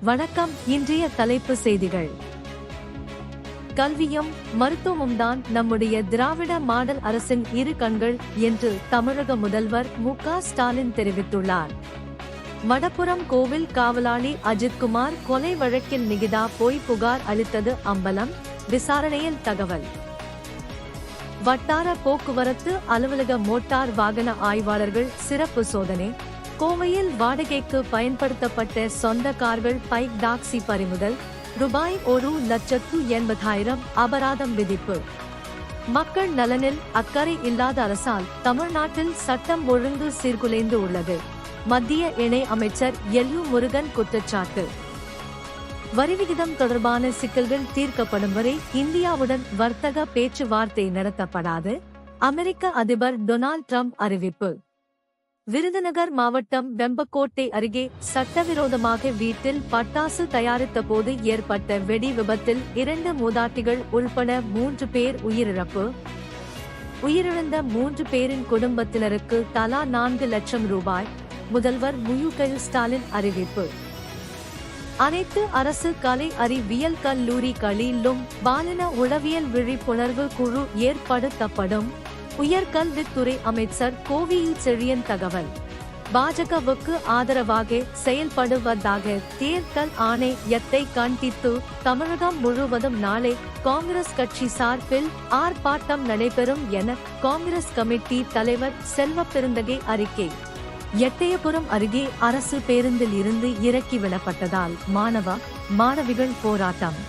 வணக்கம். இன்றைய தலைப்பு செய்திகள். கல்வியும் மருத்துவமும் தான் நம்முடைய திராவிட மாடல் அரசின் இரு கண்கள் என்று தமிழக முதல்வர் மு.க. ஸ்டாலின் தெரிவித்துள்ளார். மடப்புரம் கோவில் காவலாளி அஜித்குமார் கொலை வழக்கில் நிகிதா பொய் புகார் அளித்தது அம்பலம், விசாரணையில் தகவல். வட்டார போக்குவரத்து அலுவலக மோட்டார் வாகன ஆய்வாளர்கள் சிறப்பு சோதனை. கோவையில் வாடகைக்கு பயன்படுத்தப்பட்ட சொந்த கார்கள் பைக் டாக்ஸி பறிமுதல். ரூபாய் 1,80,000 அபராதம் விதிப்பு. மக்கள் நலனில் அக்கறை இல்லாத அரசால் தமிழ்நாட்டில் சட்டம் ஒழுங்கு சீர்குலைந்து உள்ளது. மத்திய இணை அமைச்சர் எல்.யு. முருகன் குற்றச்சாட்டு. வரிவிகிதம் தொடர்பான சிக்கல்கள் தீர்க்கப்படும் வரை இந்தியாவுடன் வர்த்தக பேச்சுவார்த்தை நடத்தப்படாது. அமெரிக்க அதிபர் டொனால்ட் ட்ரம்ப் அறிவிப்பு. விருதுநகர் மாவட்டம் வெம்பக்கோட்டை அருகே சட்டவிரோதமாக வீட்டில் பட்டாசு தயாரித்த போது ஏற்பட்ட வெடி விபத்தில் 2 மூதாட்டிகள் உள்பட 3 பேர் உயிரிழப்பு. உயிரிழந்த 3 பேரின் குடும்பத்தினருக்கு தலா 4 லட்சம் ரூபாய் முதல்வர் மு.க. ஸ்டாலின் அறிவிப்பு. அனைத்து அரசு கலை அறிவியல் கல்லூரிகளிலும் பாலின உளவியல் விழிப்புணர்வு குழு ஏற்படுத்தப்படும். உயர்கல்வித்துறை அமைச்சர் கோவியில் செழியன் தகவல். பாஜகவுக்கு ஆதரவாக செயல்படுவதாக தேர்தல் ஆணையத்தை கண்டித்து தமிழகம் முழுவதும் நாளை காங்கிரஸ் கட்சி சார்பில் ஆர்ப்பாட்டம் நடைபெறும் என காங்கிரஸ் கமிட்டி தலைவர் செல்வப்பெருந்தகை அறிக்கை. எட்டயபுரம் அருகே அரசு பேருந்தில் இருந்து இறக்கிவிடப்பட்டதால் மாணவிகள் போராட்டம்.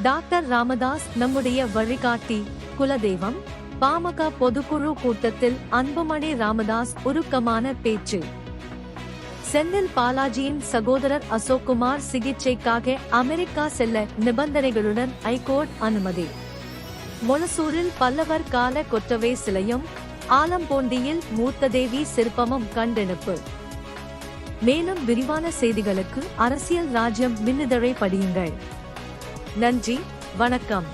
டாக்டர் ராமதாஸ் நம்முடைய வழிகாட்டி, குலதெய்வம். பாமக பொதுக்குழு கூட்டத்தில் அன்புமணி ராமதாஸ் உருக்கமான பேச்சு. செந்தில் பாலாஜியின் சகோதரர் அசோக்குமார் சிகிச்சைக்காக அமெரிக்கா செல்ல நிபந்தனைகளுடன் ஐகோர்ட் அனுமதி. மொளசூரில் பல்லவர் கால கொற்றவை சிலையும் ஆலம்பூண்டியில் மூர்த்ததேவி சிற்பமும் கண்டெடுப்பு. மேலும் விரிவான செய்திகளுக்கு அரசியல் ராஜ்யம் மின்னிதழை படியுங்கள். நன்றி, வணக்கம்.